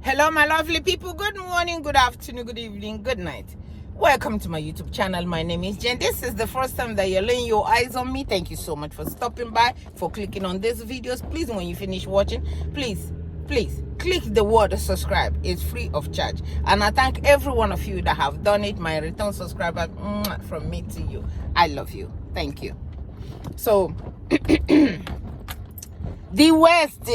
Hello, my lovely people. Good morning, good afternoon, good evening, good night. Welcome to my YouTube channel. My name is Jen. This is the first time that you're laying your eyes on me. Thank you so much for stopping by, for clicking on these videos. Please, when you finish watching, please click the word subscribe. It's free of charge. And I thank every one of you that have done it. My return subscribers, from me to you. I love you. Thank you. So, the West,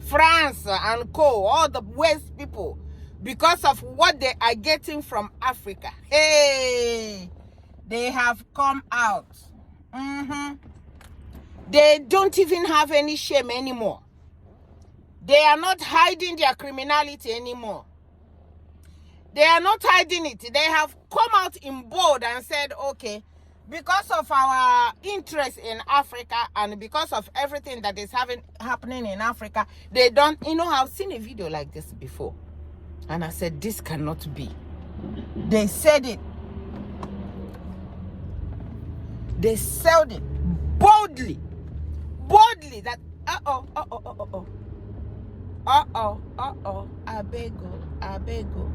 France and all the West people, because of what they are getting from Africa, hey, they have come out. They don't even have any shame anymore. They are not hiding their criminality anymore. They are not hiding it. They have come out in bold and said, okay, because of our interest in Africa and because of everything that is happening in Africa, they don't, I've seen a video like this before. And I said, this cannot be. They said it. They said it boldly that, I beg you.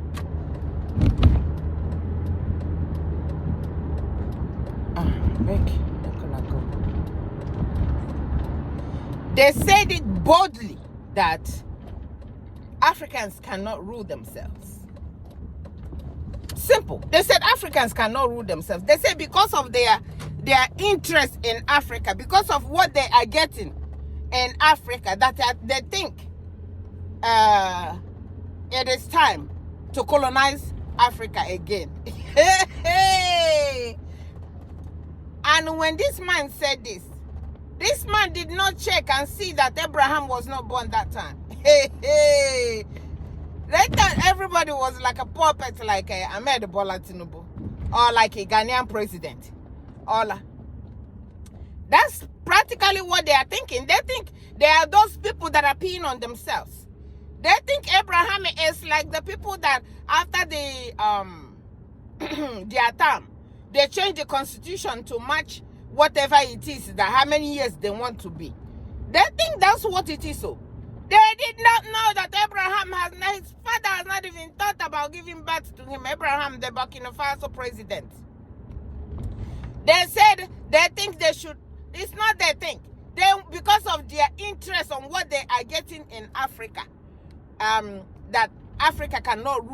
They said it boldly that Africans cannot rule themselves. Simple. They said Africans cannot rule themselves. They said because of their interest in Africa, because of what they are getting in Africa, that they think it is time to colonize Africa again. And when this man said this man did not check and see that Abraham was not born that time. They thought everybody was like a puppet, like Ahmed Bola Tinubu, or like a Ghanaian president. That's practically what they are thinking. They think they are those people that are peeing on themselves. They think Abraham is like the people that after their term, they change the constitution to match whatever it is, that how many years they want to be. They think that's what it is. So they did not know that his father has not even thought about giving birth to him. Abraham, the Burkina Faso president. They said they think they should. It's not their thing. They, because of their interest on what they are getting in Africa, that Africa cannot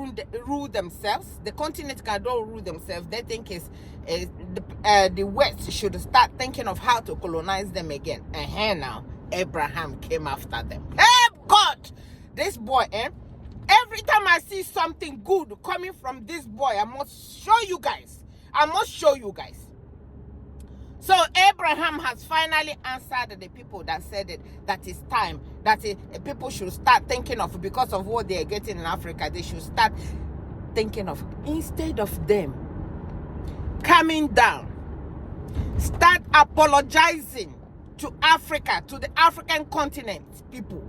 rule themselves. The continent cannot rule themselves. They think the West should start thinking of how to colonize them again. And here now, Abraham came after them. Hey, God! This boy, every time I see something good coming from this boy, I must show you guys. So Abraham has finally answered the people that said it, that it's time, that people should start thinking of, because of what they are getting in Africa, they should start thinking of, instead of them coming down, start apologizing to Africa, to the African continent people,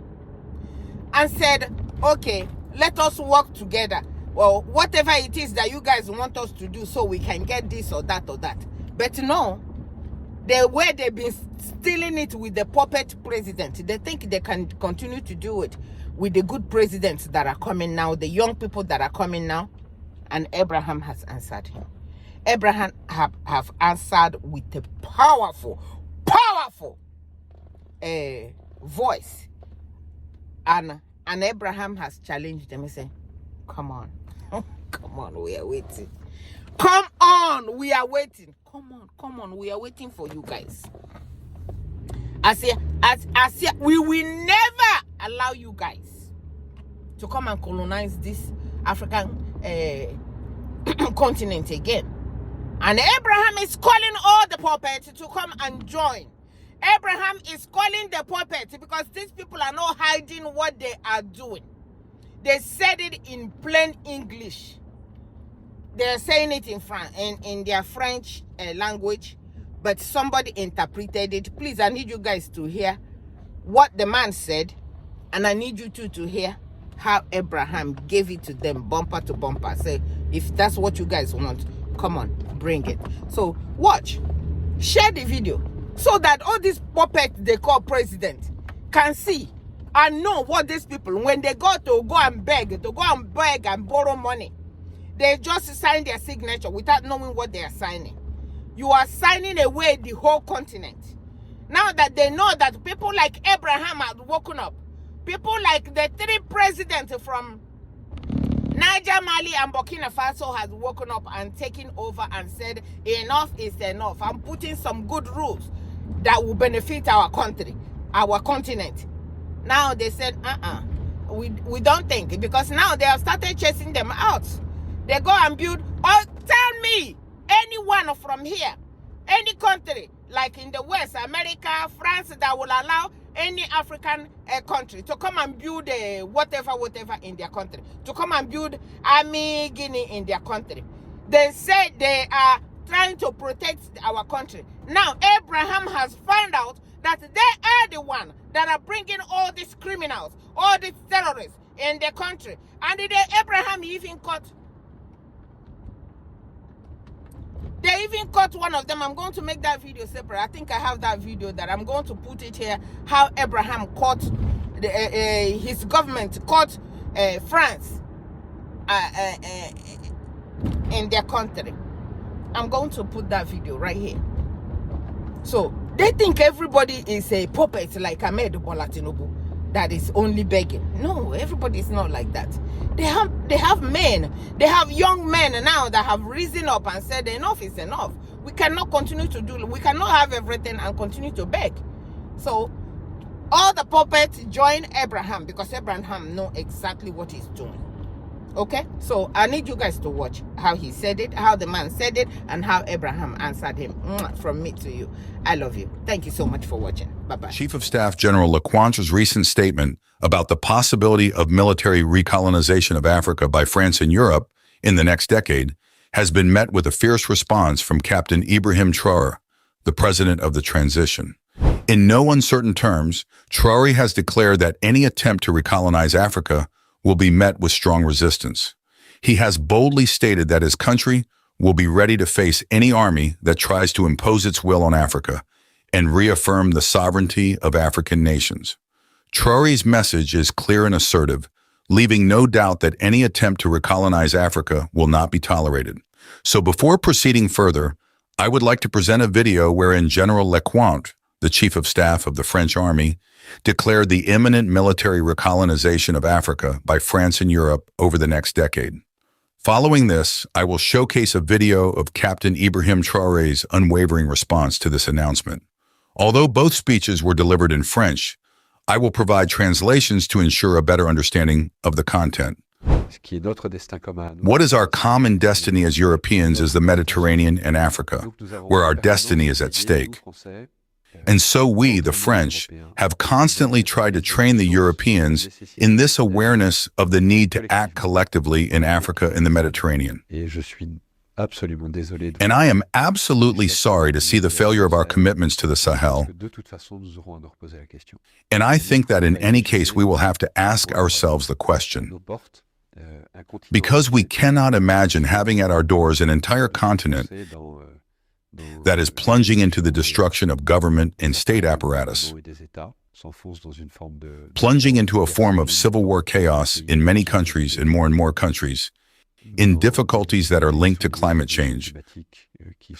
and said, okay, let us work together. Well, whatever it is that you guys want us to do so we can get this or that or that. But no, the way they've been stealing it with the puppet president, they think they can continue to do it with the good presidents that are coming now, the young people that are coming now. And Abraham has answered him. Abraham have answered with a powerful voice. And Abraham has challenged them. He said, come on, we are waiting. Come on, we are waiting. Come on, we are waiting for you guys. I say, we will never allow you guys to come and colonize this African continent again. And Abraham is calling all the puppets to come and join. Abraham is calling the puppets because these people are not hiding what they are doing. They said it in plain English. They're saying it in their French language, but somebody interpreted it. Please, I need you guys to hear what the man said, and I need you to hear how Abraham gave it to them, bumper to bumper. Say, if that's what you guys want, come on, bring it. So watch, share the video, so that all these puppets they call president can see and know what these people, when they go and beg and borrow money, they just sign their signature without knowing what they are signing. You are signing away the whole continent. Now that they know that people like Abraham have woken up, people like the 3 presidents from Niger, Mali, and Burkina Faso has woken up and taken over and said, enough is enough. I'm putting some good rules that will benefit our country, our continent. Now they said, we don't think, because now they have started chasing them out. They go and build, tell me, anyone from here, any country, like in the West, America, France, that will allow any African country to come and build whatever in their country, to come and build army Guinea in their country. They said they are trying to protect our country. Now, Abraham has found out that they are the one that are bringing all these criminals, all these terrorists in the country. And Abraham even caught, they even caught one of them. I'm going to make that video separate. I think I have that video that I'm going to put it here, how Abraham caught, his government caught France in their country. I'm going to put that video right here. So they think everybody is a puppet like Ahmed Bola Tinubu that is only begging. No, everybody is not like that. They have men, they have young men now that have risen up and said enough is enough. We cannot continue to we cannot have everything and continue to beg. So all the puppets join Abraham because Abraham knows exactly what he's doing. Okay, so I need you guys to watch how he said it, how the man said it, and how Abraham answered him. From me to you, I love you. Thank you so much for watching. Bye-bye. Chief of Staff General Lecointre's recent statement about the possibility of military recolonization of Africa by France and Europe in the next decade has been met with a fierce response from Captain Ibrahim Traoré, the president of the transition. In no uncertain terms, Traoré has declared that any attempt to recolonize Africa will be met with strong resistance. He has boldly stated that his country will be ready to face any army that tries to impose its will on Africa and reaffirm the sovereignty of African nations. Traoré's message is clear and assertive, leaving no doubt that any attempt to recolonize Africa will not be tolerated. So before proceeding further, I would like to present a video wherein General Lecointre, the Chief of Staff of the French Army, declared the imminent military recolonization of Africa by France and Europe over the next decade. Following this, I will showcase a video of Captain Ibrahim Traoré's unwavering response to this announcement. Although both speeches were delivered in French, I will provide translations to ensure a better understanding of the content. What is our common destiny as Europeans is the Mediterranean and Africa, where our destiny is at stake. And so we, the French, have constantly tried to train the Europeans in this awareness of the need to act collectively in Africa and the Mediterranean. And I am absolutely sorry to see the failure of our commitments to the Sahel. And I think that in any case, we will have to ask ourselves the question, because we cannot imagine having at our doors an entire continent that is plunging into the destruction of government and state apparatus, plunging into a form of civil war chaos in many countries and more countries, in difficulties that are linked to climate change,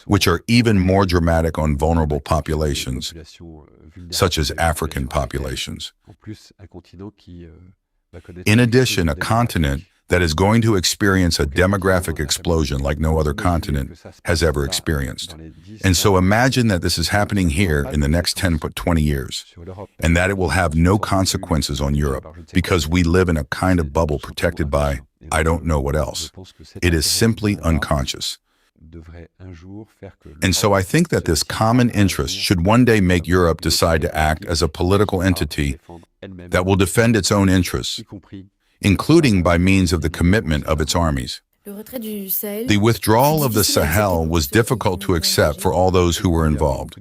which are even more dramatic on vulnerable populations, such as African populations. In addition, a continent that is going to experience a demographic explosion like no other continent has ever experienced. And so imagine that this is happening here in the next 10 to 20 years, and that it will have no consequences on Europe, because we live in a kind of bubble protected by, I don't know what else. It is simply unconscious. And so I think that this common interest should one day make Europe decide to act as a political entity that will defend its own interests, including by means of the commitment of its armies. The withdrawal of the Sahel was difficult to accept for all those who were involved.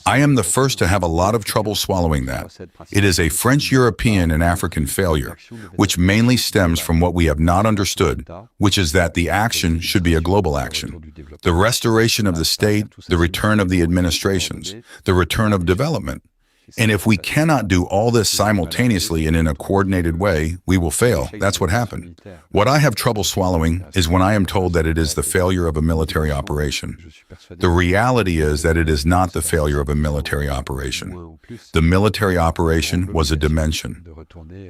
I am the first to have a lot of trouble swallowing that. It is a French, European, and African failure, which mainly stems from what we have not understood, which is that the action should be a global action. The restoration of the state, the return of the administrations, the return of development. And if we cannot do all this simultaneously and in a coordinated way, we will fail. That's what happened. What I have trouble swallowing is when I am told that it is the failure of a military operation. The reality is that it is not the failure of a military operation. The military operation was a dimension.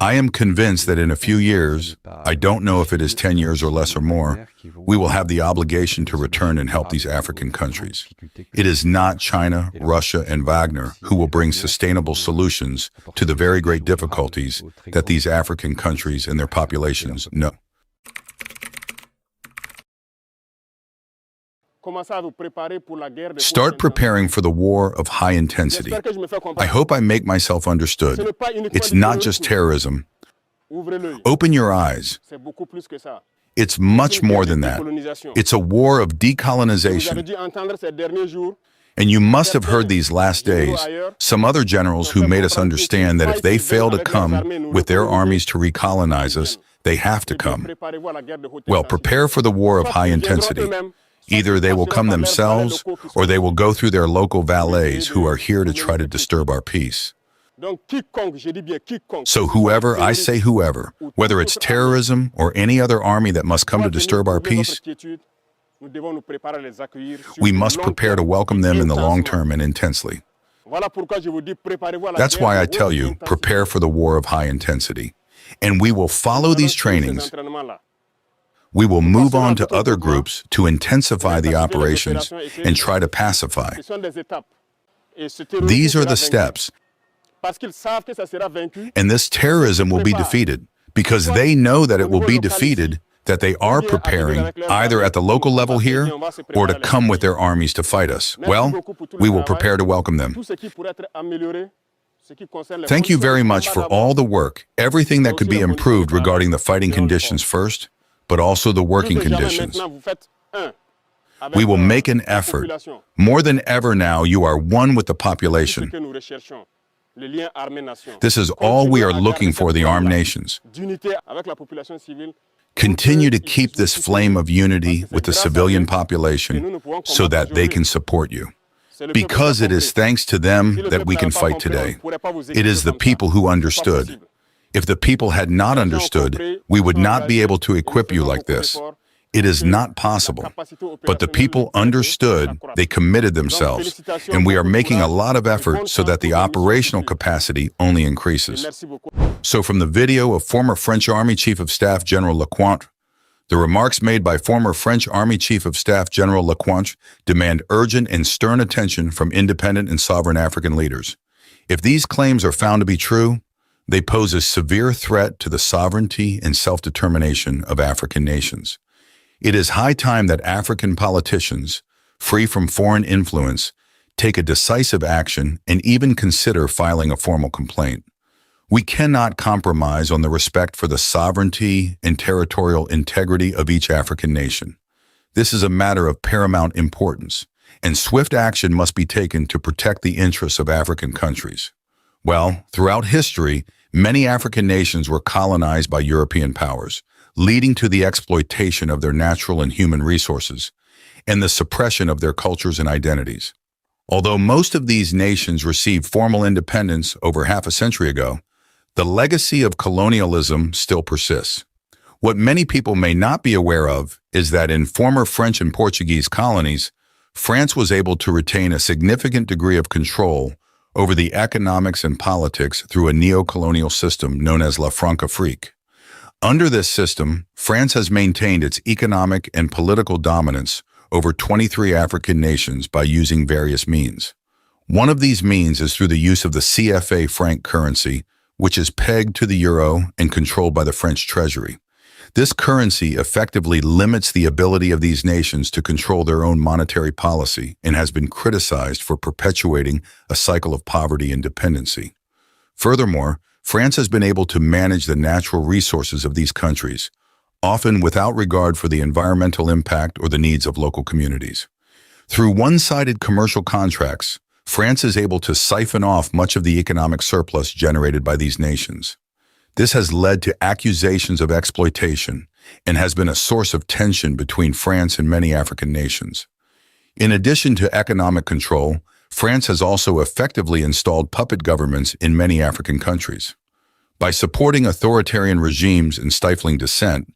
I am convinced that in a few years, I don't know if it is 10 years or less or more, we will have the obligation to return and help these African countries. It is not China, Russia, and Wagner who will bring sustainable solutions to the very great difficulties that these African countries and their populations know. Start preparing for the war of high intensity. I hope I make myself understood. It's not just terrorism. Open your eyes. It's much more than that. It's a war of decolonization. And you must have heard these last days, some other generals who made us understand that if they fail to come with their armies to recolonize us, they have to come. Well, prepare for the war of high intensity. Either they will come themselves, or they will go through their local valets who are here to try to disturb our peace. So whoever, I say whoever, whether it's terrorism or any other army that must come to disturb our peace, we must prepare to welcome them in the long term and intensely. That's why I tell you, prepare for the war of high intensity. And we will follow these trainings. We will move on to other groups to intensify the operations and try to pacify. These are the steps. And this terrorism will be defeated because they know that it will be defeated, that they are preparing either at the local level here or to come with their armies to fight us. Well, we will prepare to welcome them. Thank you very much for all the work, everything that could be improved regarding the fighting conditions first, but also the working conditions. We will make an effort. More than ever now, you are one with the population. This is all we are looking for, the armed nations. Continue to keep this flame of unity with the civilian population so that they can support you. Because it is thanks to them that we can fight today. It is the people who understood. If the people had not understood, we would not be able to equip you like this. It is not possible. But the people understood, they committed themselves, and we are making a lot of effort so that the operational capacity only increases. So from the video of former French Army Chief of Staff General Lecointre, the remarks made by former French Army Chief of Staff General Lecointre demand urgent and stern attention from independent and sovereign African leaders. If these claims are found to be true, they pose a severe threat to the sovereignty and self-determination of African nations. It is high time that African politicians, free from foreign influence, take a decisive action and even consider filing a formal complaint. We cannot compromise on the respect for the sovereignty and territorial integrity of each African nation. This is a matter of paramount importance, and swift action must be taken to protect the interests of African countries. Well, throughout history, many African nations were colonized by European powers, leading to the exploitation of their natural and human resources and the suppression of their cultures and identities. Although most of these nations received formal independence over half a century ago, the legacy of colonialism still persists. What many people may not be aware of is that in former French and Portuguese colonies, France was able to retain a significant degree of control over the economics and politics through a neo-colonial system known as La Francafrique. Under this system, France has maintained its economic and political dominance over 23 African nations by using various means. One of these means is through the use of the CFA franc currency, which is pegged to the euro and controlled by the French treasury. This currency effectively limits the ability of these nations to control their own monetary policy and has been criticized for perpetuating a cycle of poverty and dependency. Furthermore, France has been able to manage the natural resources of these countries, often without regard for the environmental impact or the needs of local communities. Through one-sided commercial contracts, France is able to siphon off much of the economic surplus generated by these nations. This has led to accusations of exploitation and has been a source of tension between France and many African nations. In addition to economic control, France has also effectively installed puppet governments in many African countries. By supporting authoritarian regimes and stifling dissent,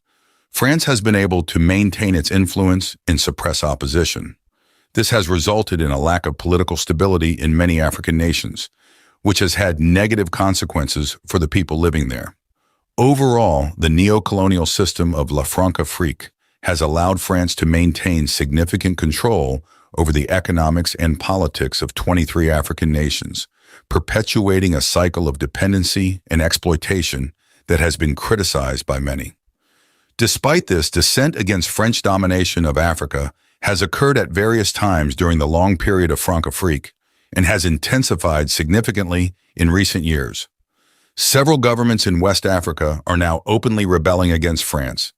France has been able to maintain its influence and suppress opposition. This has resulted in a lack of political stability in many African nations, which has had negative consequences for the people living there. Overall, the neo-colonial system of La Francafrique has allowed France to maintain significant control over the economics and politics of 23 African nations, perpetuating a cycle of dependency and exploitation that has been criticized by many. Despite this, dissent against French domination of Africa has occurred at various times during the long period of Francafrique and has intensified significantly in recent years. Several governments in West Africa are now openly rebelling against France,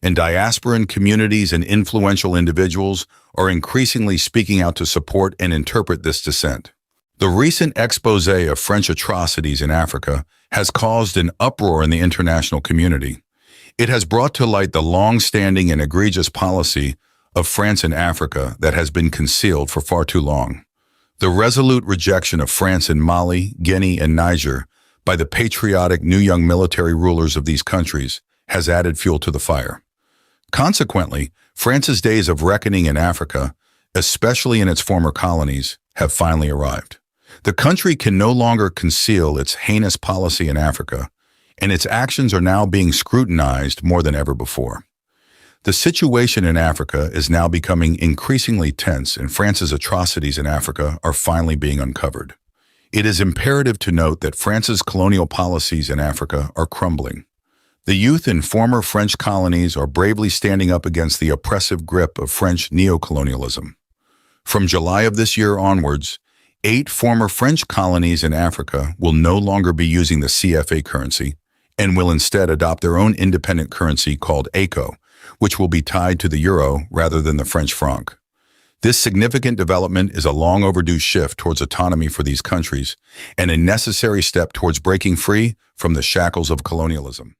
and diasporan communities and influential individuals are increasingly speaking out to support and interpret this dissent. The recent expose of French atrocities in Africa has caused an uproar in the international community. It has brought to light the long-standing and egregious policy of France in Africa that has been concealed for far too long. The resolute rejection of France in Mali, Guinea, and Niger by the patriotic new young military rulers of these countries has added fuel to the fire. Consequently, France's days of reckoning in Africa, especially in its former colonies, have finally arrived. The country can no longer conceal its heinous policy in Africa, and its actions are now being scrutinized more than ever before. The situation in Africa is now becoming increasingly tense, and France's atrocities in Africa are finally being uncovered. It is imperative to note that France's colonial policies in Africa are crumbling. The youth in former French colonies are bravely standing up against the oppressive grip of French neocolonialism. From July of this year onwards, 8 former French colonies in Africa will no longer be using the CFA currency and will instead adopt their own independent currency called ECO, which will be tied to the euro rather than the French franc. This significant development is a long overdue shift towards autonomy for these countries and a necessary step towards breaking free from the shackles of colonialism.